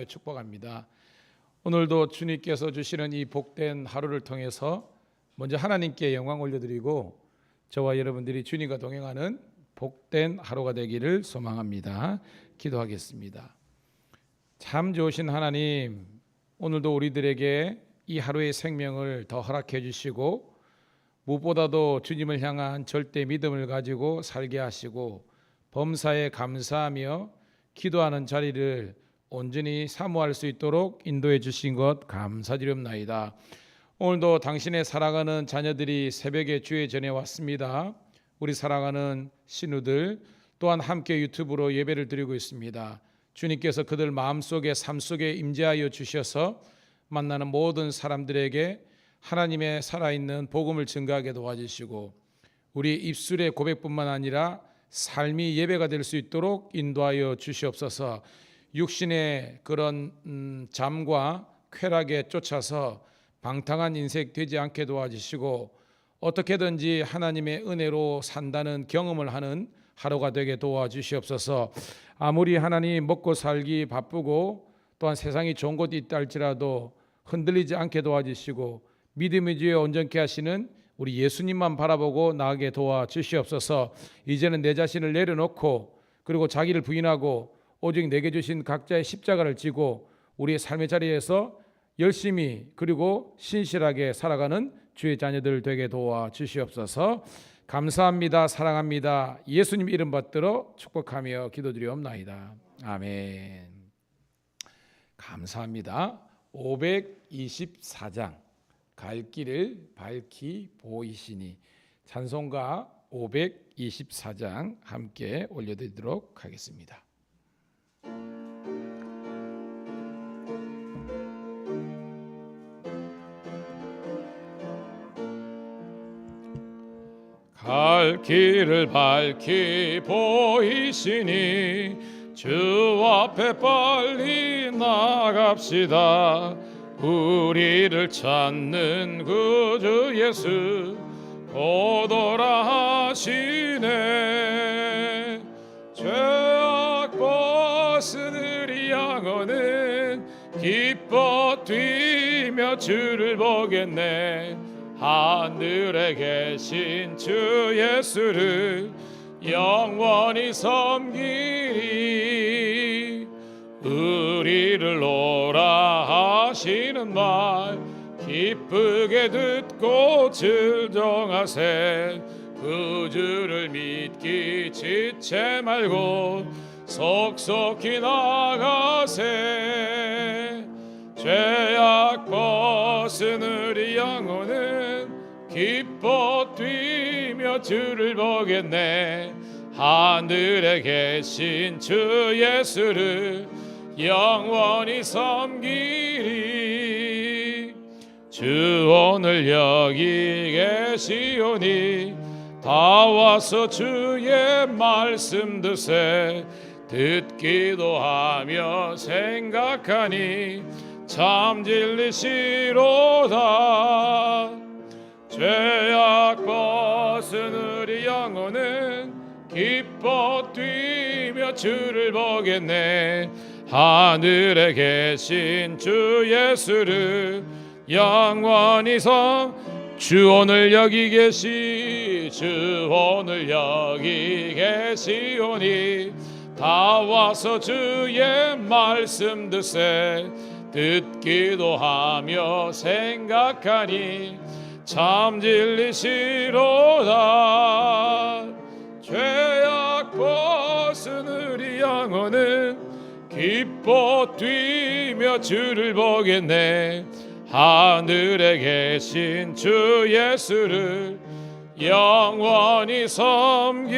축복합니다. 오늘도 주님께서 주시는 이 복된 하루를 통해서 먼저 하나님께 영광 올려드리고 저와 여러분들이 주님과 동행하는 복된 하루가 되기를 소망합니다. 기도하겠습니다. 참 좋으신 하나님, 오늘도 우리들에게 이 하루의 생명을 더 허락해 주시고 무엇보다도 주님을 향한 절대 믿음을 가지고 살게 하시고 범사에 감사하며 기도하는 자리를 온전히 사모할 수 있도록 인도해 주신 것 감사드립나이다. 오늘도 당신의 사랑하는 자녀들이 새벽에 주의 전에 왔습니다. 우리 사랑하는 신우들 또한 함께 유튜브로 예배를 드리고 있습니다. 주님께서 그들 마음속에 삶 속에 임재하여 주셔서 만나는 모든 사람들에게 하나님의 살아있는 복음을 증거하게 도와주시고 우리 입술의 고백뿐만 아니라 삶이 예배가 될 수 있도록 인도하여 주시옵소서. 육신의 그런 잠과 쾌락에 쫓아서 방탕한 인생 되지 않게 도와주시고 어떻게든지 하나님의 은혜로 산다는 경험을 하는 하루가 되게 도와주시옵소서. 아무리 하나님 먹고 살기 바쁘고 또한 세상이 좋은 곳이 있다 할지라도 흔들리지 않게 도와주시고 믿음의 주에 온전케 하시는 우리 예수님만 바라보고 나아가게 도와주시옵소서. 이제는 내 자신을 내려놓고 그리고 자기를 부인하고 오직 내게 주신 각자의 십자가를 지고 우리의 삶의 자리에서 열심히 그리고 신실하게 살아가는 주의 자녀들 되게 도와주시옵소서. 감사합니다. 사랑합니다. 예수님 이름 받들어 축복하며 기도드리옵나이다. 아멘. 감사합니다. 524장 갈 길을 밝히 보이시니 찬송가 524장 함께 올려드리도록 하겠습니다. 갈 길을 밝히 보이시니 주 앞에 빨리 나갑시다. 우리를 찾는 구주 예수 오더라 하시네. 죄악 벗은 우리 영혼은 기뻐 뛰며 주를 보겠네. 하늘에 계신 주 예수를 영원히 섬기리. 우리를 오라 하시는 말 기쁘게 듣고 즐정하세. 그 주를 믿기 지체 말고 속속히 나가세. 죄악 벗은 우리 영혼은 기뻐 뛰며 주를 보겠네. 하늘에 계신 주 예수를 영원히 섬기리. 주 오늘 여기 계시오니 다 와서 주의 말씀 드세. 듣기도 하며 생각하니 참 진리시로다. 죄악 벗은 우리 영혼은 기뻐 뛰며 주를 보겠네. 하늘에 계신 주 예수를 영원히 주 오늘 여기 계시. 주 오늘 여기 계시오니 다 와서 주의 말씀 듣세. 듣기도 하며 생각하니 참 진리시로다. 죄악 벗은 우리 영혼은 기뻐 뛰며 주를 보겠네. 하늘에 계신 주 예수를 영원히 섬기리.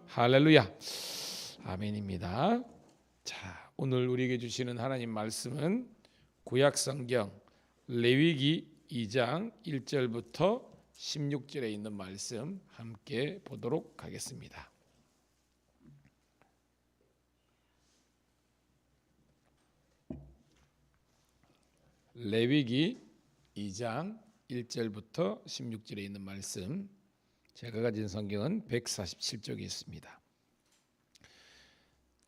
할렐루야. 아멘입니다. 자, 오늘 우리에게 주시는 하나님 말씀은 구약성경 레위기 2장 1절부터 16절에 있는 말씀 함께 보도록 하겠습니다. 레위기 2장 1절부터 16절에 있는 말씀, 제가 가진 성경은 147쪽에 있습니다.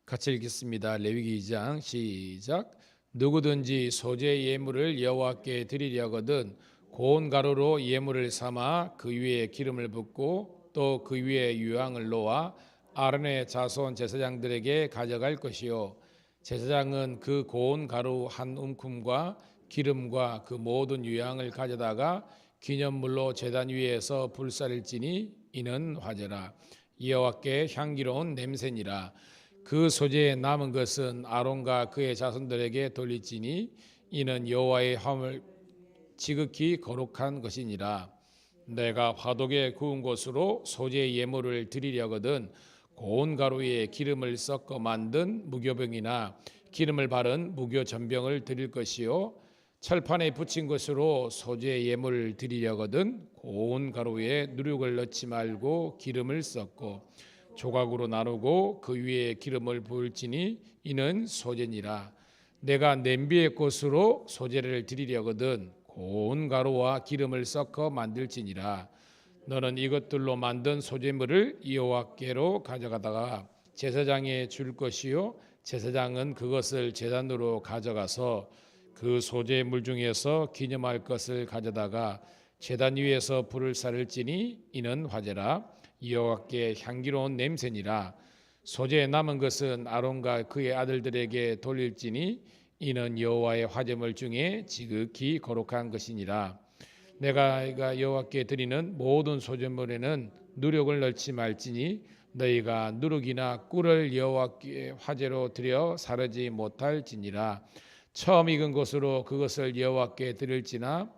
같이 읽겠습니다. 레위기 2장 시작. 누구든지 소재 예물을 여호와께 드리려거든 고운 가루로 예물을 삼아 그 위에 기름을 붓고 또 그 위에 유향을 놓아 아론의 자손 제사장들에게 가져갈 것이요 제사장은 그 고운 가루 한 움큼과 기름과 그 모든 유향을 가져다가 기념물로 제단 위에서 불사를지니 이는 화제라. 여호와께 향기로운 냄새니라. 그 소재에 남은 것은 아론과 그의 자손들에게 돌릴지니 이는 여호와의 화물 지극히 거룩한 것이니라. 내가 화독에 구운 곳으로 소재 예물을 드리려거든 고운 가루에 기름을 섞어 만든 무교병이나 기름을 바른 무교전병을 드릴 것이요 철판에 붙인 것으로 소재 예물을 드리려거든 고운 가루에 누룩을 넣지 말고 기름을 섞고 조각으로 나누고 그 위에 기름을 부을지니 이는 소재니라. 내가 냄비의 꽃으로 소재를 드리려거든 고운 가루와 기름을 섞어 만들지니라. 너는 이것들로 만든 소재물을 여호와께로 가져가다가 제사장에 줄 것이요 제사장은 그것을 제단으로 가져가서 그 소재물 중에서 기념할 것을 가져다가 제단 위에서 불을 살을지니 이는 화제라. 여호와께 향기로운 냄새니라. 소재에 남은 것은 아론과 그의 아들들에게 돌릴지니 이는 여호와의 화제물 중에 지극히 거룩한 것이니라. 내가 여호와께 드리는 모든 소재물에는 누룩을 넣지 말지니 너희가 누룩이나 꿀을 여호와께 화제로 드려 사르지 못할지니라. 처음 익은 것으로 그것을 여호와께 드릴지나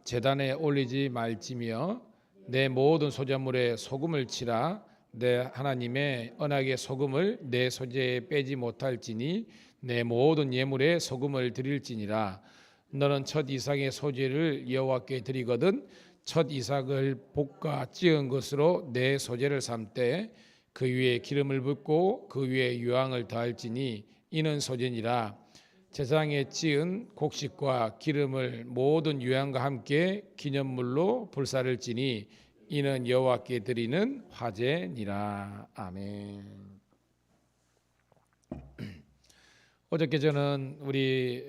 제단에 올리지 말지며 내 모든 소재물에 소금을 치라. 내 하나님의 언약의 소금을 내 소재에 빼지 못할지니 내 모든 예물에 소금을 드릴지니라. 너는 첫 이삭의 소재를 여호와께 드리거든 첫 이삭을 볶아 찌은 것으로 내 소재를 삼되 그 위에 기름을 붓고 그 위에 유향을 더할지니 이는 소재니라. 제사장에 찌은 곡식과 기름을 모든 유향과 함께 기념물로 불사를지니 이는 여호와께 드리는 화제니라. 아멘. 어저께 저는 우리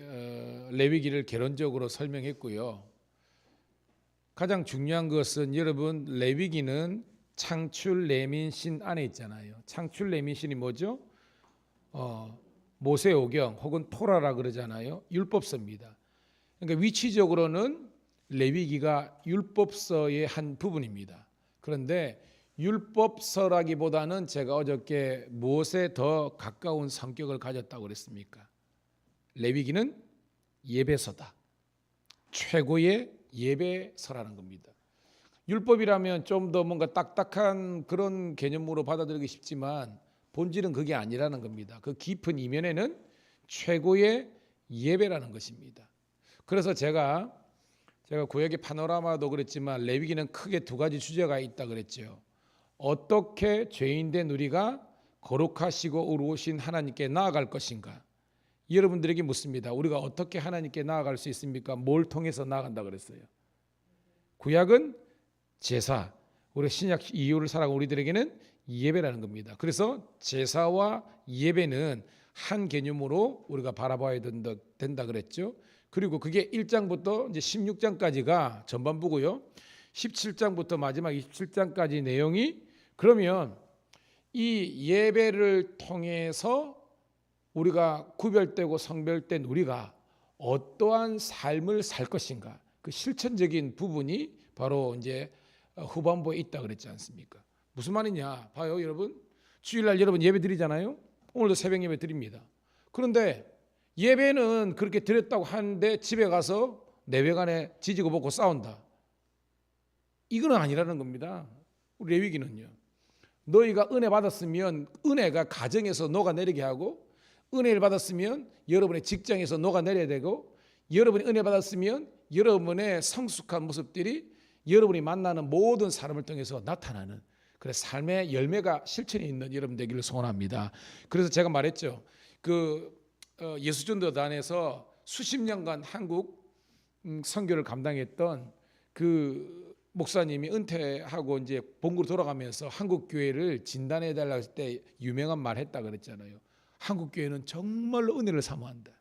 레위기를 개론적으로 설명했고요. 가장 중요한 것은 여러분 레위기는 창출 레민신 안에 있잖아요. 창출 레민신이 뭐죠? 모세오경 혹은 토라라 그러잖아요. 율법서입니다. 그러니까 위치적으로는 레위기가 율법서의 한 부분입니다. 그런데 율법서라기보다는 제가 어저께 무엇에 더 가까운 성격을 가졌다고 그랬습니까? 레위기는 예배서다. 최고의 예배서라는 겁니다. 율법이라면 좀 더 뭔가 딱딱한 그런 개념으로 받아들이기 쉽지만 본질은 그게 아니라는 겁니다. 그 깊은 이면에는 최고의 예배라는 것입니다. 그래서 제가 구약의 파노라마도 그랬지만 레위기는 크게 두 가지 주제가 있다 그랬죠. 어떻게 죄인된 우리가 거룩하시고 의로우신 하나님께 나아갈 것인가? 여러분들에게 묻습니다. 우리가 어떻게 하나님께 나아갈 수 있습니까? 뭘 통해서 나아간다 그랬어요? 구약은 제사, 우리 신약 이후를 살아가는 우리들에게는 예배라는 겁니다. 그래서 제사와 예배는 한 개념으로 우리가 바라봐야 된다 그랬죠. 그리고 그게 1장부터 이제 16장까지가 전반부고요. 17장부터 마지막 27장까지 내용이 그러면 이 예배를 통해서 우리가 구별되고 성별된 우리가 어떠한 삶을 살 것인가? 그 실천적인 부분이 바로 이제 후반부에 있다 그랬지 않습니까? 무슨 말이냐? 봐요, 여러분. 주일날 여러분 예배 드리잖아요. 오늘도 새벽 예배 드립니다. 그런데 예배는 그렇게 드렸다고 하는데 집에 가서 내외간에 지지고 볶고 싸운다. 이건 아니라는 겁니다. 우리 레위기는요. 너희가 은혜 받았으면 은혜가 가정에서 녹아내리게 하고 은혜를 받았으면 여러분의 직장에서 녹아내려야 되고 여러분이 은혜 받았으면 여러분의 성숙한 모습들이 여러분이 만나는 모든 사람을 통해서 나타나는 그래 삶의 열매가 실천이 있는 여러분 되기를 소원합니다. 그래서 제가 말했죠. 예수전도단에서 수십 년간 한국 선교를 감당했던 그 목사님이 은퇴하고 이제 본국으로 돌아가면서 한국 교회를 진단해 달라고 했을 때 유명한 말 했다 그랬잖아요. 한국 교회는 정말로 은혜를 사모한다.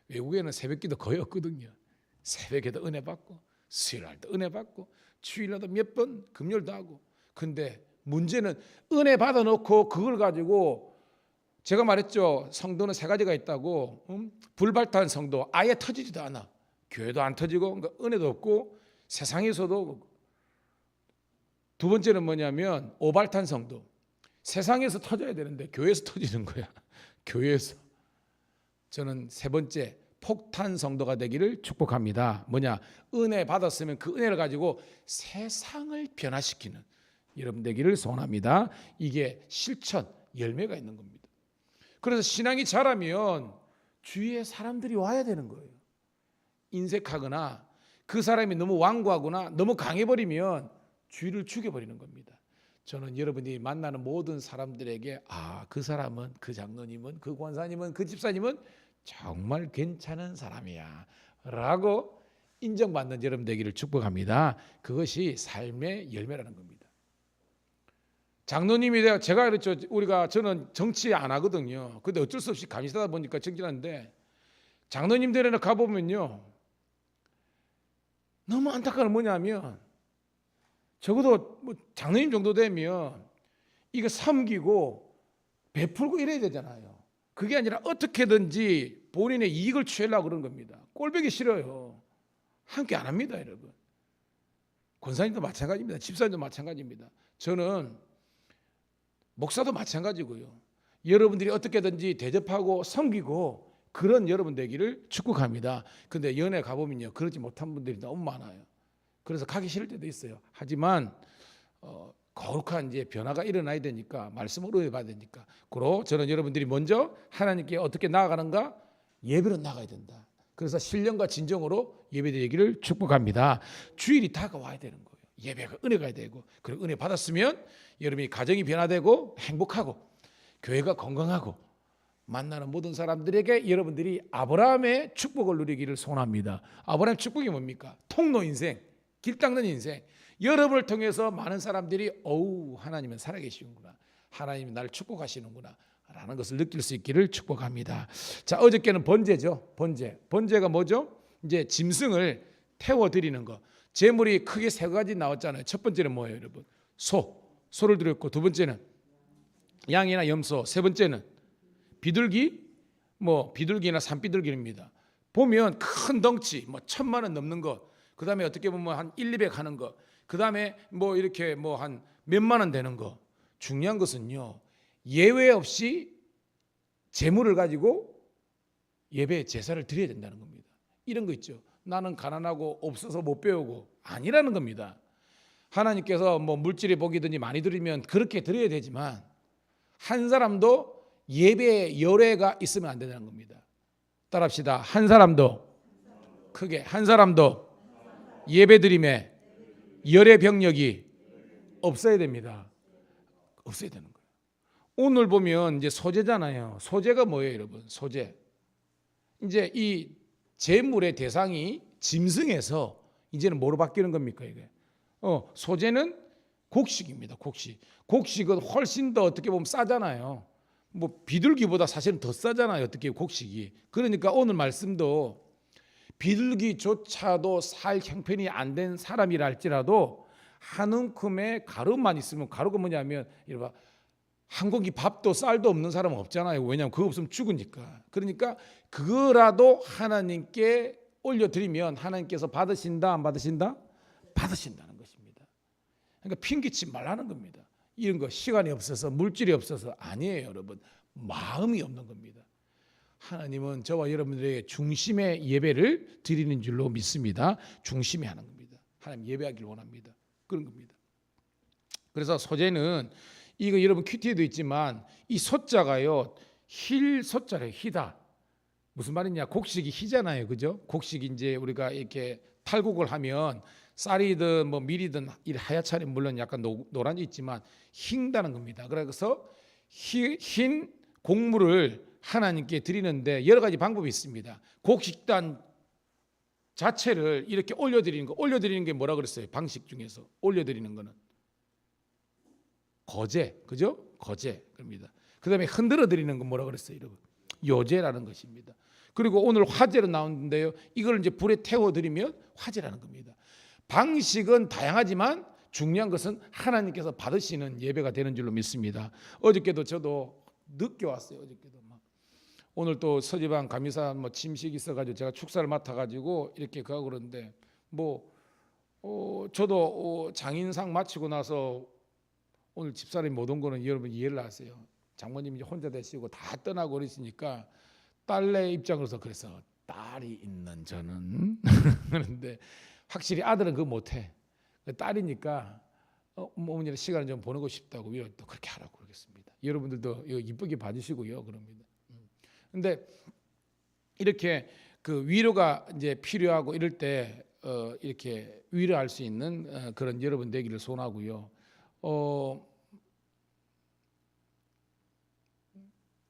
외국에는 새벽기도 거의 없거든요. 새벽에도 은혜 받고 수요일날도 은혜 받고 주일날도 몇 번 금요일도 하고. 근데 문제는 은혜 받아놓고 그걸 가지고 제가 말했죠. 성도는 세 가지가 있다고. 불발탄 성도 아예 터지지도 않아. 교회도 안 터지고 그러니까 은혜도 없고 세상에서도. 두 번째는 뭐냐면 오발탄 성도. 세상에서 터져야 되는데 교회에서 터지는 거야. 교회에서. 저는 세 번째 폭탄 성도가 되기를 축복합니다. 뭐냐? 은혜 받았으면 그 은혜를 가지고 세상을 변화시키는 여러분 되기를 소원합니다. 이게 실천, 열매가 있는 겁니다. 그래서 신앙이 자라면 주위에 사람들이 와야 되는 거예요. 인색하거나 그 사람이 너무 완고하거나 너무 강해버리면 주의를 죽여버리는 겁니다. 저는 여러분이 만나는 모든 사람들에게 그 사람은, 그 장로님은, 그 권사님은, 그 집사님은 정말 괜찮은 사람이야 라고 인정받는 여러분 되기를 축복합니다. 그것이 삶의 열매라는 겁니다. 장로님이 제가 그랬죠. 저는 정치 안 하거든요. 근데 어쩔 수 없이 감시하다 보니까 정치하는데 장로님들에는 가보면요, 너무 안타까운 건 뭐냐면 적어도 뭐 장로님 정도 되면 이거 섬기고 베풀고 이래야 되잖아요. 그게 아니라 어떻게든지 본인의 이익을 취하려고 그러는 겁니다. 꼴보기 싫어요. 함께 안 합니다, 여러분. 권사님도 마찬가지입니다. 집사님도 마찬가지입니다. 저는 목사도 마찬가지고요. 여러분들이 어떻게든지 대접하고 섬기고 그런 여러분 되기를 축복합니다. 근데 연애 가보면요, 그러지 못한 분들이 너무 많아요. 그래서 가기 싫을 때도 있어요. 하지만 거룩한 이제 변화가 일어나야 되니까, 말씀을 의뢰 받아야 되니까. 그러 저는 여러분들이 먼저 하나님께 어떻게 나아가는가? 예배로 나가야 된다. 그래서 신령과 진정으로 예배드리기를 축복합니다. 주일이 다가와야 되는 거예요. 예배가 은혜가 되고, 그리고 은혜 받았으면 여러분이 가정이 변화되고 행복하고 교회가 건강하고 만나는 모든 사람들에게 여러분들이 아브라함의 축복을 누리기를 소원합니다. 아브라함의 축복이 뭡니까? 통로 인생, 길 닦는 인생. 여러분을 통해서 많은 사람들이 하나님은 살아계시는구나, 하나님이 나를 축복하시는구나 라는 것을 느낄 수 있기를 축복합니다. 자, 어저께는 번제죠. 번제가 뭐죠? 이제 짐승을 태워드리는 거. 제물이 크게 세 가지 나왔잖아요. 첫 번째는 뭐예요, 여러분? 소를 드렸고, 두 번째는 양이나 염소, 세 번째는 비둘기나 산비둘기입니다. 보면 큰 덩치, 1,000만 원 넘는 거, 그 다음에 어떻게 보면 한 1, 200 하는 거, 그 다음에 이렇게 한 몇만 원 되는 거. 중요한 것은요, 예외 없이 재물을 가지고 예배 제사를 드려야 된다는 겁니다. 이런 거 있죠. 나는 가난하고 없어서 못 배우고, 아니라는 겁니다. 하나님께서 물질의 복이든지 많이 드리면 그렇게 드려야 되지만 한 사람도 예배에 열애가 있으면 안 된다는 겁니다. 따라합시다. 한 사람도 예배 드림에 열애 병력이 없어야 됩니다. 없어야 되는 거예요. 오늘 보면 이제 소제잖아요. 소제가 뭐예요, 여러분? 소제. 이제 이 제물의 대상이 짐승에서 이제는 뭐로 바뀌는 겁니까, 이게? 소제는 곡식입니다. 곡식은 훨씬 더 어떻게 보면 싸잖아요. 비둘기보다 사실은 더 싸잖아요, 어떻게 곡식이. 그러니까 오늘 말씀도 비둘기조차도 살 형편이 안 된 사람이라 할지라도 한 움큼의 가루만 있으면, 가루가 뭐냐면 한 공기 밥도 쌀도 없는 사람은 없잖아요. 왜냐하면 그거 없으면 죽으니까. 그러니까 그거라도 하나님께 올려드리면 하나님께서 받으신다, 안 받으신다? 받으신다는 것입니다. 그러니까 핑계치 말라는 겁니다. 이런 거 시간이 없어서, 물질이 없어서 아니에요, 여러분. 마음이 없는 겁니다. 하나님은 저와 여러분들에게 중심의 예배를 드리는 줄로 믿습니다. 중심에 하는 겁니다. 하나님 예배하기를 원합니다. 그런 겁니다. 그래서 소제는 이거 여러분 큐티에도 있지만 이 소자가요, 힐 소자래요. 희다. 무슨 말이냐? 곡식이 희잖아요, 그죠? 곡식이 이제 우리가 이렇게 탈곡을 하면 쌀이든 밀이든 하얗차리, 물론 약간 노란이 있지만 흰다는 겁니다. 그래서 흰 곡물을 하나님께 드리는데 여러 가지 방법이 있습니다. 곡식단 자체를 이렇게 올려드리는 게 뭐라 그랬어요? 방식 중에서 올려드리는 거는 거제, 그죠? 거제 겁니다. 그다음에 흔들어 드리는 건 뭐라 그랬어요, 여러분? 요제라는 것입니다. 그리고 오늘 화제로 나오는데요, 이걸 이제 불에 태워 드리면 화제라는 겁니다. 방식은 다양하지만 중요한 것은 하나님께서 받으시는 예배가 되는 줄로 믿습니다. 어저께도 저도 늦게 왔어요. 어저께도 막 오늘 또 서지방 감리사 뭐 침식 있어가지고 제가 축사를 맡아가지고 이렇게 가고 그러는데 저도 장인상 마치고 나서 오늘 집사람이 못 온 거는 여러분 이해를 하세요. 장모님이 혼자 되시고 다 떠나고 그러시니까 딸내 입장으로서 그래서 딸이 있는 저는 그런데 확실히 아들은 그거 못해. 딸이니까 어머니랑 시간을 좀 보내고 싶다고 위로 또 그렇게 하라고 그러겠습니다. 여러분들도 이거 이쁘게 봐주시고요. 그럽니다. 근데 이렇게 그 위로가 이제 필요하고 이럴 때 이렇게 위로할 수 있는 그런 여러분 되기를 소원하고요.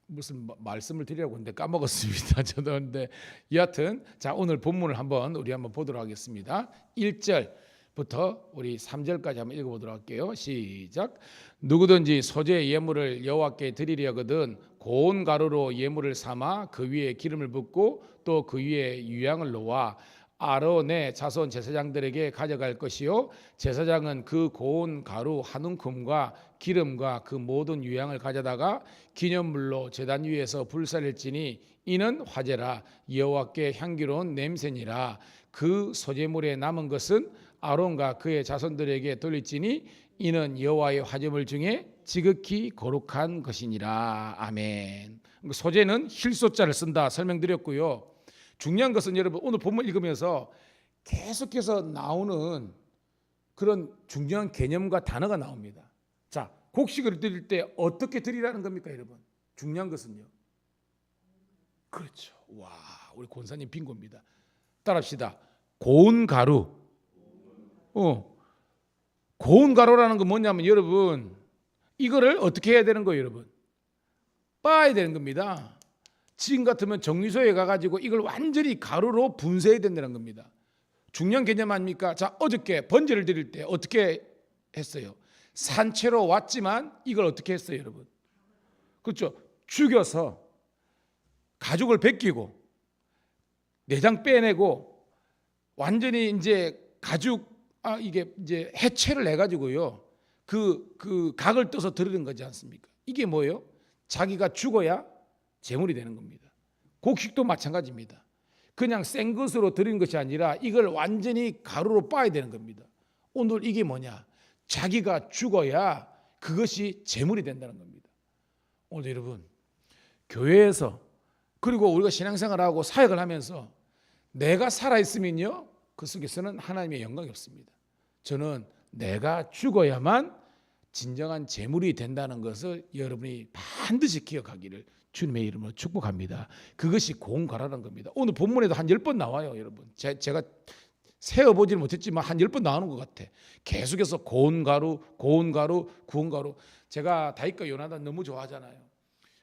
무슨 말씀을 드리려고 했는데 까먹었습니다. 저도. 근데 여하튼 자, 오늘 본문을 우리 한번 보도록 하겠습니다. 1절부터 우리 3절까지 한번 읽어보도록 할게요. 시작. 누구든지 소재 예물을 여호와께 드리려거든 고운 가루로 예물을 삼아 그 위에 기름을 붓고 또 그 위에 유향을 놓아 아론의 자손 제사장들에게 가져갈 것이요 제사장은 그 고운 가루 한 움큼과 기름과 그 모든 유향을 가져다가 기념물로 제단 위에서 불살릴지니 이는 화제라 여호와께 향기로운 냄새니라. 그 소제물에 남은 것은 아론과 그의 자손들에게 돌릴지니 이는 여호와의 화제물 중에 지극히 거룩한 것이니라. 아멘. 소제는 힐소자를 쓴다 설명드렸고요. 중요한 것은 여러분 오늘 본문 읽으면서 계속해서 나오는 그런 중요한 개념과 단어가 나옵니다. 자, 곡식을 드릴 때 어떻게 드리라는 겁니까, 여러분? 중요한 것은요. 그렇죠. 와, 우리 권사님 빙고입니다. 따라합시다. 고운 가루. 고운 가루라는 건 뭐냐면 여러분 이거를 어떻게 해야 되는 거예요, 여러분? 빻아야 되는 겁니다. 지금 같으면 정리소에 가가지고 이걸 완전히 가루로 분쇄해야 된다는 겁니다. 중요한 개념 아닙니까? 자, 어저께 번제를 드릴 때 어떻게 했어요? 산채로 왔지만 이걸 어떻게 했어요, 여러분? 그렇죠. 죽여서 가죽을 벗기고 내장 빼내고 완전히 이제 가죽 이게 이제 해체를 해가지고요. 그 각을 떠서 드리는 거지 않습니까? 이게 뭐예요? 자기가 죽어야 제물이 되는 겁니다. 곡식도 마찬가지입니다. 그냥 생 것으로 드리는 것이 아니라 이걸 완전히 가루로 빻아야 되는 겁니다. 오늘 이게 뭐냐? 자기가 죽어야 그것이 제물이 된다는 겁니다. 오늘 여러분 교회에서 그리고 우리가 신앙생활하고 사역을 하면서 내가 살아있으면요 그 속에서는 하나님의 영광이 없습니다. 저는 내가 죽어야만 진정한 제물이 된다는 것을 여러분이 반드시 기억하기를 주님의 이름으로 축복합니다. 그것이 고운 가루라는 겁니다. 오늘 본문에도 한 10번 나와요, 여러분. 제가 세어보지는 못했지만 한 10번 나오는 것 같아. 계속해서 고운 가루, 고운 가루, 구운 가루. 제가 다윗과 요나단 너무 좋아하잖아요.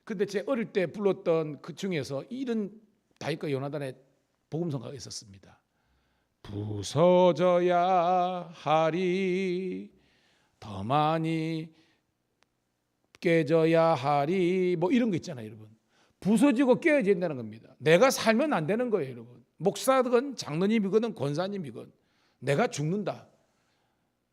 근데 제 어릴 때 불렀던 그 중에서 이런 다윗과 요나단의 복음성가가 있었습니다. 부서져야 하리 더 많이 깨져야 하리 뭐 이런 거 있잖아요, 여러분. 부서지고 깨어져야 된다는 겁니다. 내가 살면 안 되는 거예요, 여러분. 목사든 장로님이건 권사님이건 내가 죽는다.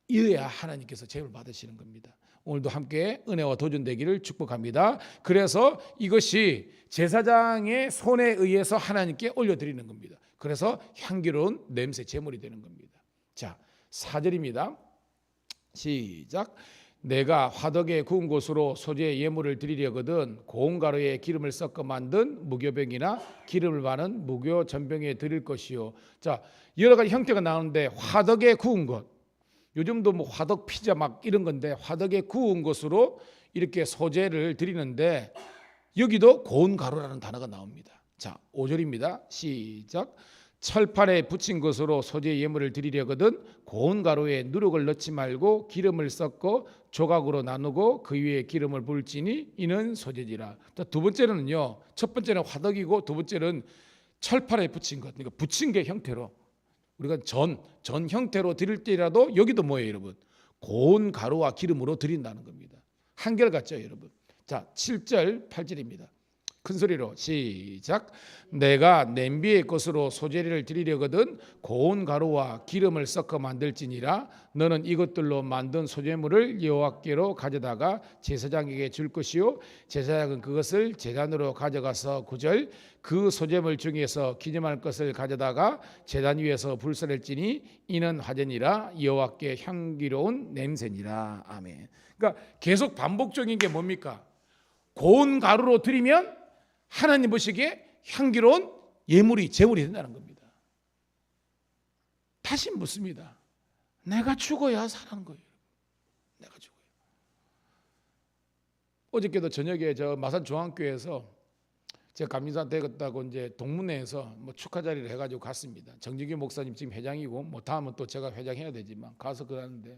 이래야 하나님께서 제물 받으시는 겁니다. 오늘도 함께 은혜와 도전되기를 축복합니다. 그래서 이것이 제사장의 손에 의해서 하나님께 올려드리는 겁니다. 그래서 향기로운 냄새 제물이 되는 겁니다. 자, 4절입니다. 시작. 내가 화덕에 구운 곳으로 소재 예물을 드리려거든 고운 가루에 기름을 섞어 만든 무교병이나 기름을 바른 무교 전병에 드릴 것이요. 자, 여러 가지 형태가 나오는데 화덕에 구운 것, 요즘도 뭐 화덕 피자 막 이런 건데 화덕에 구운 것으로 이렇게 소재를 드리는데 여기도 고운 가루라는 단어가 나옵니다. 자, 5절입니다. 시작. 철판에 붙인 것으로 소재 예물을 드리려거든 고운 가루에 누룩을 넣지 말고 기름을 섞어 조각으로 나누고 그 위에 기름을 부을지니 이는 소재지라. 자, 두 번째는요. 첫 번째는 화덕이고 두 번째는 철판에 붙인 것. 그러니까 붙인 게 형태로 우리가 전 형태로 드릴지라도 여기도 뭐예요, 여러분? 고운 가루와 기름으로 드린다는 겁니다. 한결같죠, 여러분? 자, 7절, 8절입니다. 큰 소리로 시작. 내가 냄비의 것으로 소재를 드리려거든 고운 가루와 기름을 섞어 만들지니라. 너는 이것들로 만든 소재물을 여호와께로 가져다가 제사장에게 줄 것이요 제사장은 그것을 제단으로 가져가서 9절 그 소재물 중에서 기념할 것을 가져다가 제단 위에서 불살을지니 이는 화제니라. 여호와께 향기로운 냄새니라. 아멘. 그러니까 계속 반복적인 게 뭡니까? 고운 가루로 드리면 하나님 보시기에 향기로운 예물이 제물이 된다는 겁니다. 다시 묻습니다. 내가 죽어야 사는 거예요. 내가 죽어요. 어저께도 저녁에 저 마산 중앙교회에서 제가 감리사 되겠다고 이제 동문회에서 뭐 축하 자리를 해가지고 갔습니다. 정진규 목사님 지금 회장이고 뭐 다음은 또 제가 회장해야 되지만 가서 그러는데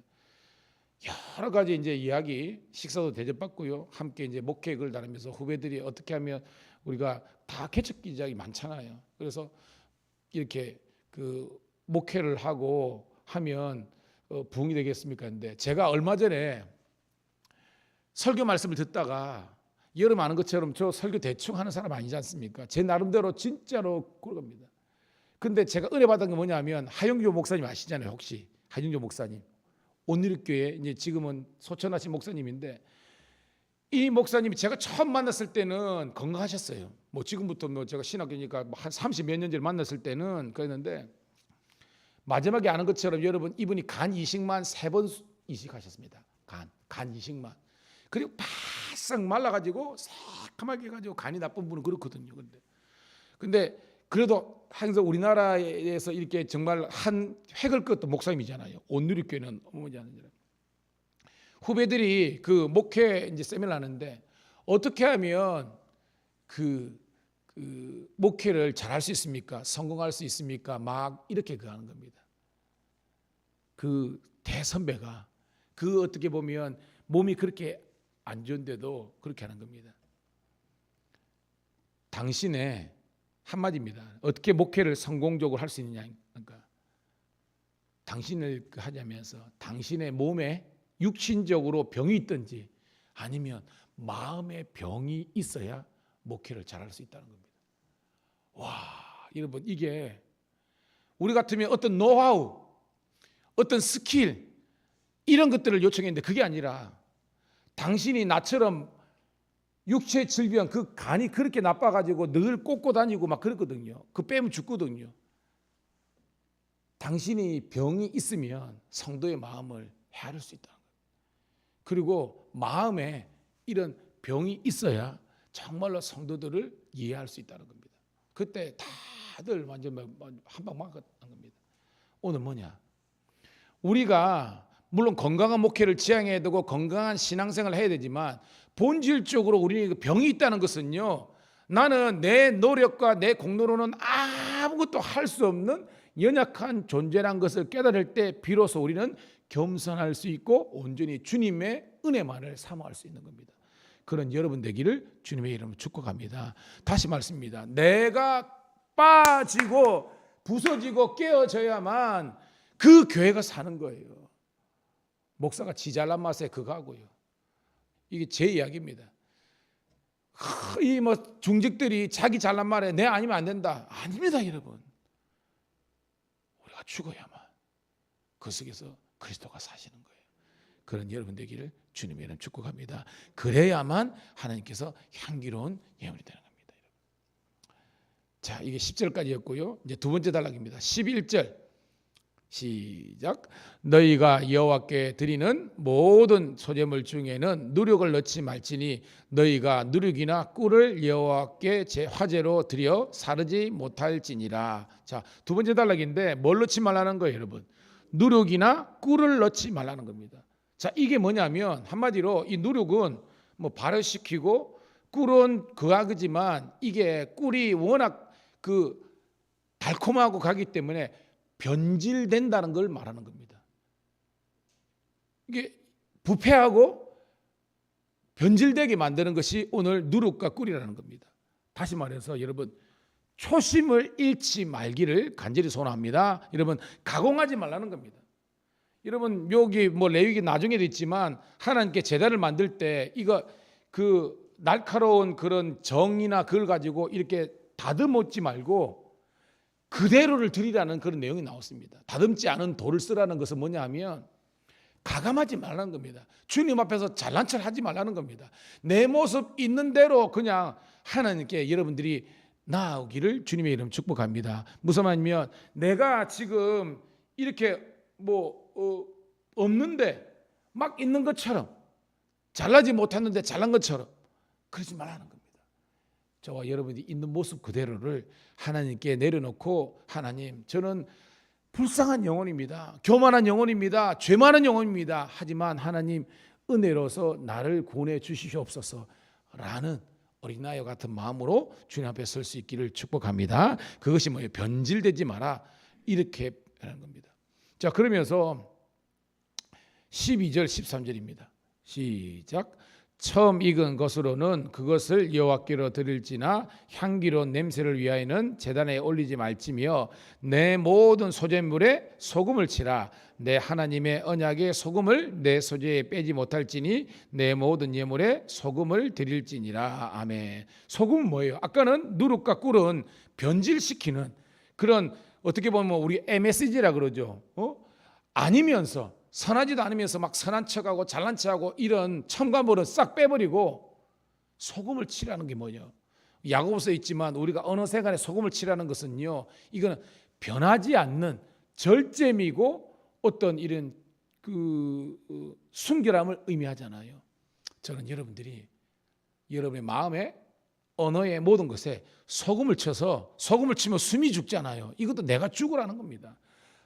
여러 가지 이제 이야기 식사도 대접받고요. 함께 이제 목회를 다니면서 후배들이 어떻게 하면 우리가 다 개척 기작이 많잖아요. 그래서 이렇게 그 목회를 하고 하면 부흥이 되겠습니까? 근데 제가 얼마 전에 설교 말씀을 듣다가 여러분 아는 것처럼 저 설교 대충 하는 사람 아니지 않습니까? 제 나름대로 진짜로 그럽니다. 근데 제가 은혜 받은 게 뭐냐면 하영조 목사님 아시잖아요. 혹시 하영조 목사님 온누리교회 이제 지금은 소천하신 목사님인데 이 목사님이 제가 처음 만났을 때는 건강하셨어요. 뭐 지금부터 뭐 제가 신학교니까 한 30몇 년 전에 만났을 때는 그랬는데 마지막에 아는 것처럼 여러분 이분이 간 이식만 3번 이식하셨습니다. 간 이식만. 그리고 바싹 말라가지고 새까맣게 해가지고 간이 나쁜 분은 그렇거든요. 근데 그래도 항상 우리나라에서 이렇게 정말 한 획을 그었던 목사님이잖아요. 온누리교회는 어머니 하는 후배들이 그 목회 이제 세미나를 하는데 어떻게 하면 그 목회를 잘할 수 있습니까? 성공할 수 있습니까? 막 이렇게 하는 겁니다. 그 대선배가 그 어떻게 보면 몸이 그렇게 안 좋은데도 그렇게 하는 겁니다. 당신의 한마디입니다. 어떻게 목회를 성공적으로 할 수 있느냐. 그러니까 당신을 하자면서 당신의 몸에 육신적으로 병이 있든지 아니면 마음의 병이 있어야 목회를 잘할 수 있다는 겁니다. 와, 여러분 이게 우리 같으면 어떤 노하우, 어떤 스킬 이런 것들을 요청했는데 그게 아니라 당신이 나처럼 육체 질병 그 간이 그렇게 나빠가지고 늘 꽂고 다니고 막 그렇거든요. 그 빼면 죽거든요. 당신이 병이 있으면 성도의 마음을 헤아릴 수 있다는 거예요. 그리고 마음에 이런 병이 있어야 정말로 성도들을 이해할 수 있다는 겁니다. 그때 다들 완전 한방 막은 겁니다. 오늘 뭐냐? 우리가 물론 건강한 목회를 지향해야 되고 건강한 신앙생활을 해야 되지만 본질적으로 우리 병이 있다는 것은요. 나는 내 노력과 내 공로로는 아무것도 할 수 없는 연약한 존재라는 것을 깨달을 때 비로소 우리는 겸손할 수 있고 온전히 주님의 은혜만을 사모할 수 있는 겁니다. 그런 여러분 되기를 주님의 이름으로 축복합니다. 다시 말씀입니다. 내가 빠지고 부서지고 깨어져야만 그 교회가 사는 거예요. 목사가 지 잘난 맛에 그거 하고요. 이게 제 이야기입니다. 이 뭐 중직들이 자기 잘난 말에 내 아니면 안 된다. 아닙니다, 여러분. 우리가 죽어야만 그 속에서 그리스도가 사시는 거예요. 그런 여러분 되기를 주님의 이름 축복합니다. 그래야만 하나님께서 향기로운 예물이 되는 겁니다. 자, 이게 10절까지였고요. 이제 두 번째 단락입니다. 11절 시작. 너희가 여호와께 드리는 모든 소제물 중에는 누룩을 넣지 말지니 너희가 누룩이나 꿀을 여호와께 제 화제로 드려 사르지 못할지니라. 자, 두 번째 단락인데 뭘 넣지 말라는 거예요, 여러분? 누룩이나 꿀을 넣지 말라는 겁니다. 자, 이게 뭐냐면 한마디로 이 누룩은 뭐 발효시키고 꿀은 그하지만 이게 꿀이 워낙 그 달콤하고 가기 때문에 변질된다는 걸 말하는 겁니다. 이게 부패하고 변질되게 만드는 것이 오늘 누룩과 꿀이라는 겁니다. 다시 말해서 여러분 초심을 잃지 말기를 간절히 소원합니다. 여러분, 가공하지 말라는 겁니다. 여러분, 여기 뭐 레위기 나중에도 있지만 하나님께 제단을 만들 때 이거 그 날카로운 그런 정이나 그걸 가지고 이렇게 다듬었지 말고 그대로를 드리라는 그런 내용이 나왔습니다. 다듬지 않은 돌을 쓰라는 것은 뭐냐 하면 가감하지 말라는 겁니다. 주님 앞에서 잘난 척 하지 말라는 겁니다. 내 모습 있는 대로 그냥 하나님께 여러분들이 나아오기를 주님의 이름 축복합니다. 무슨 말이냐면 내가 지금 이렇게 없는데 막 있는 것처럼, 잘나지 못했는데 잘난 것처럼 그러지 말라는 겁니다. 저와 여러분이 있는 모습 그대로를 하나님께 내려놓고, 하나님, 저는 불쌍한 영혼입니다. 교만한 영혼입니다. 죄 많은 영혼입니다. 하지만 하나님, 은혜로서 나를 구원해 주시옵소서 라는 어린아이와 같은 마음으로 주님 앞에 설 수 있기를 축복합니다. 그것이 뭐예요? 변질되지 마라, 이렇게 하는 겁니다. 자, 그러면서 12절 13절입니다. 시작. 처음 익은 것으로는 그것을 여호와께로 드릴지나 향기로운 냄새를 위하여는 제단에 올리지 말지며 내 모든 소재물에 소금을 치라. 내 하나님의 언약의 소금을 내 소재에 빼지 못할지니 내 모든 예물에 소금을 드릴지니라. 아멘. 소금은 뭐예요? 아까는 누룩과 꿀은 변질시키는 그런, 어떻게 보면 우리 MSG라 그러죠. 아니면서 선하지도 않으면서 막 선한 척하고 잘난 척하고 이런 첨가물은 싹 빼버리고 소금을 칠하는 게 뭐냐? 야고보서에 있지만 우리가 어느 세간에 소금을 칠하는 것은요, 이거는 변하지 않는 절제미고 어떤 이런 순결함을 의미하잖아요. 저는 여러분들이 여러분의 마음에, 언어의 모든 것에 소금을 쳐서, 소금을 치면 숨이 죽잖아요. 이것도 내가 죽으라는 겁니다.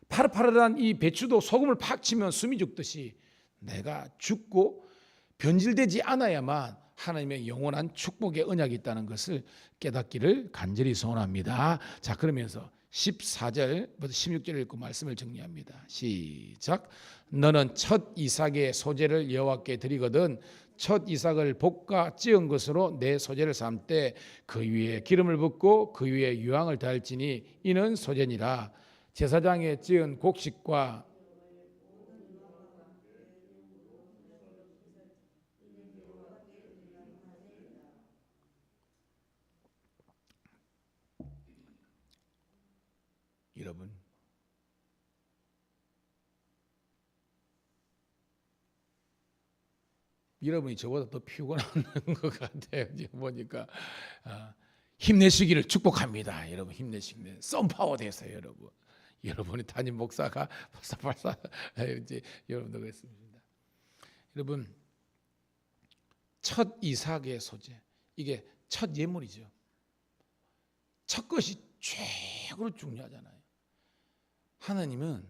파릇파릇한 이 배추도 소금을 팍 치면 숨이 죽듯이 내가 죽고 변질되지 않아야만 하나님의 영원한 축복의 언약이 있다는 것을 깨닫기를 간절히 소원합니다. 자, 그러면서 14절부터 16절 읽고 말씀을 정리합니다. 시작. 너는 첫 이삭의 소재를 여호와께 드리거든 첫 이삭을 볶아 찌은 것으로 내 소재를 삼되 그 위에 기름을 붓고 그 위에 유황을 달지니 이는 소재니라. 제사장에 찌은 곡식과 여러분이 저보다 더 피곤한 것 같아요. 지금 보니까 힘내시기를 축복합니다. 여러분 힘내시기를 썬파워 되세요. 여러분. 여러분이 담임 목사가 벌써 이제 여러분도 그랬습니다. 여러분, 첫 이삭의 소재, 이게 첫 예물이죠. 첫 것이 최고로 중요하잖아요. 하나님은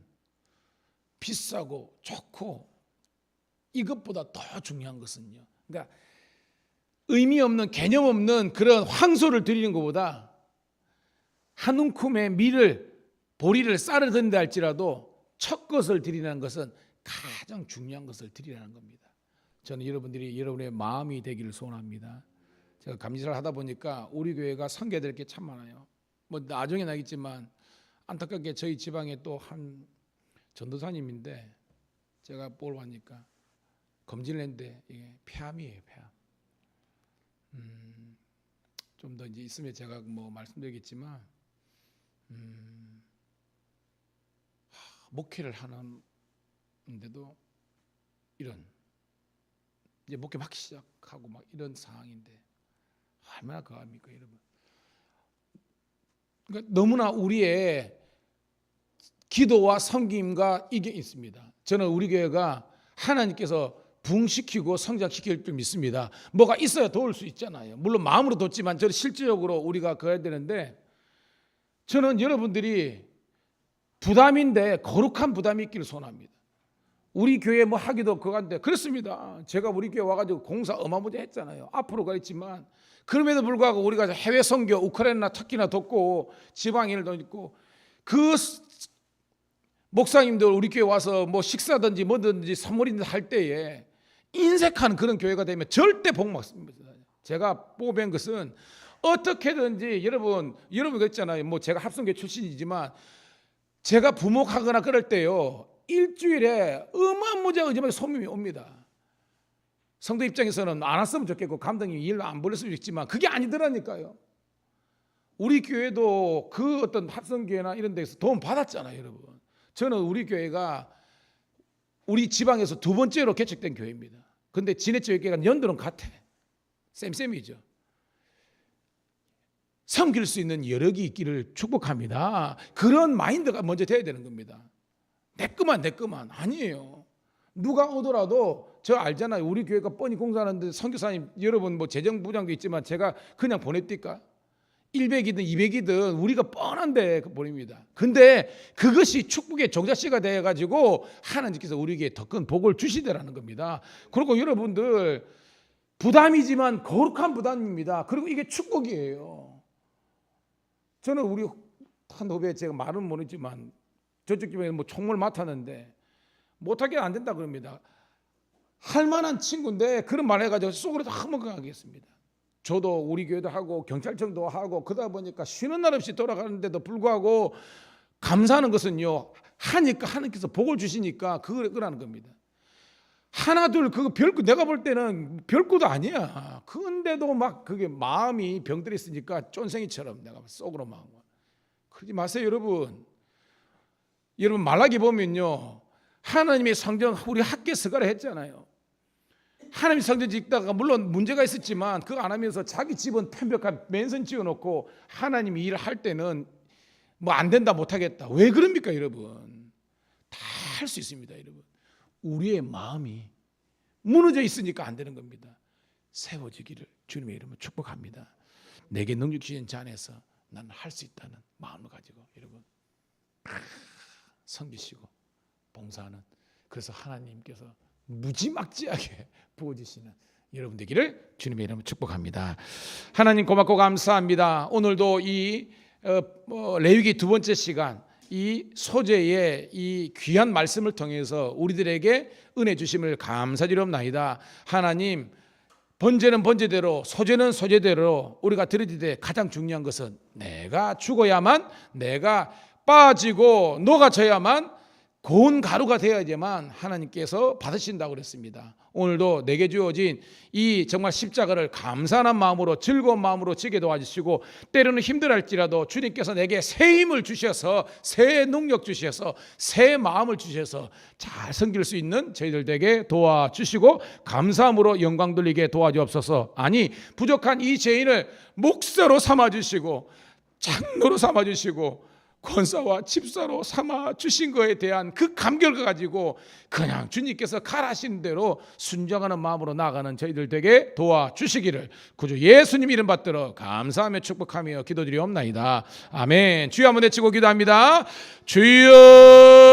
비싸고 좋고 이것보다 더 중요한 것은요, 그러니까 의미 없는, 개념 없는 그런 황소를 드리는 것보다 한 움큼의 밀을, 보리를 쌀을 든다 할지라도 첫 것을 드리는 것은 가장 중요한 것을 드리라는 겁니다. 저는 여러분들이 여러분의 마음이 되기를 소원합니다. 제가 감리사를 하다 보니까 우리 교회가 선교될 게 참 많아요. 뭐 나중에 나겠지만 안타깝게 저희 지방에 또 한 전도사님인데 제가 보러 가니까 검진을 했는데 이게 폐암이에요, 폐암. 좀 더 이제 있으면 제가 뭐 말씀드리겠지만 목회를 하는데도 이런 이제 목회 막 시작하고 막 이런 상황인데 얼마나 그합니까, 여러분? 그러니까 너무나 우리의 기도와 섬김과 이게 있습니다. 저는 우리 교회가 하나님께서 부흥시키고 성장시킬 줄 믿습니다. 뭐가 있어야 도울 수 있잖아요. 물론 마음으로 돕지만 저는 실질적으로 우리가 그래야 되는데, 저는 여러분들이 부담인데 거룩한 부담이 있기를 소원합니다. 우리 교회 뭐 하기도 그건데 그렇습니다. 제가 우리 교회 와가지고 공사 어마무지 했잖아요. 앞으로 가있지만 그럼에도 불구하고 우리가 해외 선교 우크라이나 터키나 돕고 지방일도 있고, 그 목사님들 우리 교회 와서 뭐 식사든지 뭐든지 선물이든지 할 때에 인색한 그런 교회가 되면 절대 복 먹습니다. 제가 뽑은 것은 어떻게든지 여러분 그랬잖아요. 뭐 제가 합성교 출신이지만 제가 부목하거나 그럴 때요, 일주일에 어마무지하게 소문이 옵니다. 성도 입장에서는 안 왔으면 좋겠고 감독님이 일 안 벌렸으면 좋겠지만 그게 아니더라니까요. 우리 교회도 그 어떤 합성교회나 이런 데서 도움 받았잖아요, 여러분. 저는 우리 교회가 우리 지방에서 두 번째로 개척된 교회입니다. 근데 진해지역 교회가 연도는 같아. 쌤쌤이죠. 섬길 수 있는 여력이 있기를 축복합니다. 그런 마인드가 먼저 돼야 되는 겁니다. 내 것만 아니에요. 누가 오더라도 저 알잖아요. 우리 교회가 뻔히 공사하는데 선교사님 여러분 뭐 재정부장도 있지만 제가 그냥 보냅니까? 100이든 200이든 우리가 뻔한데 보냅니다. 근데 그것이 축복의 종자씨가 되어가지고 하나님께서 우리에게 더 큰 복을 주시더라는 겁니다. 그리고 여러분들 부담이지만 거룩한 부담입니다. 그리고 이게 축복이에요. 저는 우리 한 후배 제가 말은 모르지만 저쪽 집에 뭐 총무를 맡았는데 못하게 안 된다 그럽니다. 할 만한 친구인데 그런 말 해가지고 속으로 다 먹어가겠습니다. 저도 우리 교회도 하고 경찰청도 하고 그러다 보니까 쉬는 날 없이 돌아가는데도 불구하고 감사하는 것은요, 하니까 하나님께서 복을 주시니까 그러라는 겁니다. 하나 둘 그거 별거 내가 볼 때는 별거도 아니야. 근데도 막 그게 마음이 병들어 있으니까 쫀생이처럼 내가 속으로 막 그러지 마세요, 여러분. 여러분 말라기 보면요, 하나님의 성전 우리 학교 서가라 했잖아요. 하나님 성전 짓다가 물론 문제가 있었지만 그거 안 하면서 자기 집은 편벽한 맨선 지어놓고 하나님이 일을 할 때는 뭐 안 된다 못하겠다. 왜 그럽니까 여러분? 다 할 수 있습니다 여러분. 우리의 마음이 무너져 있으니까 안 되는 겁니다. 세워지기를 주님의 이름으로 축복합니다. 내게 능력 주신 자 안에서 나는 할 수 있다는 마음을 가지고 여러분 섬기시고 봉사하는, 그래서 하나님께서 무지막지하게 부어주시는 여러분 되기를 주님의 이름으로 축복합니다. 하나님 고맙고 감사합니다. 오늘도 이 레위기 두 번째 시간 이 소재의 이 귀한 말씀을 통해서 우리들에게 은혜 주심을 감사드리옵나이다. 하나님, 번제는 번제대로 소재는 소재대로 우리가 드릴 때 가장 중요한 것은 내가 죽어야만, 내가 빠지고 녹아져야만 고운 가루가 되어야지만 하나님께서 받으신다고 그랬습니다. 오늘도 내게 주어진 이 정말 십자가를 감사하는 마음으로 즐거운 마음으로 지게 도와주시고, 때로는 힘들할지라도 주님께서 내게 새 힘을 주셔서 새 능력 주셔서 새 마음을 주셔서 잘 섬길 수 있는 저희들 되게 도와주시고 감사함으로 영광 돌리게 도와주옵소서. 아니 부족한 이 죄인을 목사로 삼아주시고 장로로 삼아주시고 권사와 집사로 삼아 주신 것에 대한 그 감격을 가지고 그냥 주님께서 가라신 대로 순종하는 마음으로 나아가는 저희들 되게 도와주시기를 구주 예수님 이름 받들어 감사하며 축복하며 기도드리옵나이다. 아멘. 주여 한번 외치고 기도합니다. 주여